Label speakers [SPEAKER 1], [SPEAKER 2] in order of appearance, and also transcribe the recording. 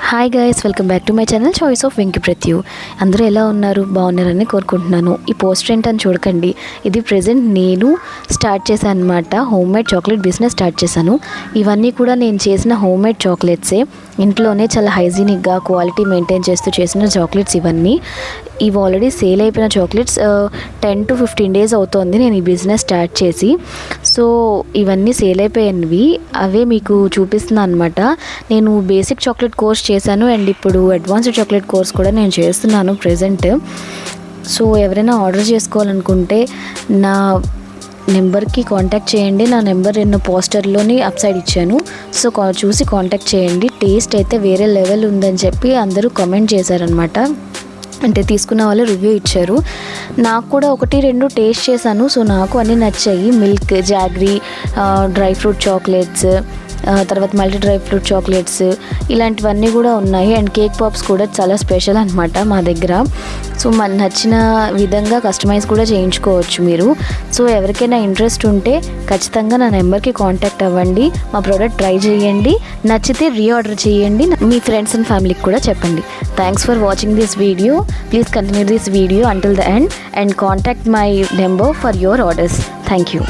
[SPEAKER 1] Hi guys, welcome back to my channel choice of Venki Prathyu. అందరూ ఎలా ఉన్నారు? బాగున్నారని కోరుకుంటున్నాను. ఈ పోస్టర్ ఏంటని చూడకండి, ఇది ప్రెజెంట్ నేను స్టార్ట్ చేశాను అనమాట. Home made chocolate business start చేశాను. ఇవన్నీ కూడా నేను చేసిన హోమ్ మేడ్ చాక్లెట్సే. ఇంట్లోనే చాలా హైజీనిక్గా క్వాలిటీ మెయింటైన్ చేస్తూ చేసిన చాక్లెట్స్ ఇవన్నీ. ఇవి ఆల్రెడీ సేల్ అయిపోయిన చాక్లెట్స్. 10 to 15 days అవుతోంది నేను ఈ బిజినెస్ స్టార్ట్ చేసి. సో ఇవన్నీ సేల్ అయిపోయినవి, అవే మీకు చూపిస్తున్నాను అనమాట. నేను బేసిక్ చాక్లెట్ కోర్స్ చేశాను అండ్ ఇప్పుడు అడ్వాన్స్డ్ చాక్లెట్ కోర్స్ కూడా నేను చేస్తున్నాను ప్రెజెంట్. సో ఎవరైనా ఆర్డర్ చేసుకోవాలనుకుంటే నా నెంబర్కి కాంటాక్ట్ చేయండి. నా నెంబర్ నేను పోస్టర్లోని అప్ సైడ్ ఇచ్చాను. సో చూసి కాంటాక్ట్ చేయండి. టేస్ట్ అయితే వేరే లెవెల్ ఉందని చెప్పి అందరూ కామెంట్ చేశారనమాట. అంటే తీసుకున్న వాళ్ళు రివ్యూ ఇచ్చారు. నాకు కూడా 1-2 టేస్ట్ చేశాను. సో నాకు అన్నీ నచ్చాయి. Milk, jaggery, dry fruit chocolates, తర్వాత మల్టీ డ్రై ఫ్రూట్ చాక్లెట్స్, ఇలాంటివన్నీ కూడా ఉన్నాయి. అండ్ కేక్ పాప్స్ కూడా చాలా స్పెషల్ అనమాట మా దగ్గర. సో మన నచ్చిన విధంగా కస్టమైజ్ కూడా చేయించుకోవచ్చు మీరు. సో ఎవరికైనా ఇంట్రెస్ట్ ఉంటే ఖచ్చితంగా నా నెంబర్కి కాంటాక్ట్ అవ్వండి. మా ప్రోడక్ట్ ట్రై చేయండి, నచ్చితే రీఆర్డర్ చేయండి. మీ ఫ్రెండ్స్ అండ్ ఫ్యామిలీకి కూడా చెప్పండి. Thanks for watching this video. Please continue this video until the end and contact my number for your orders. Thank you.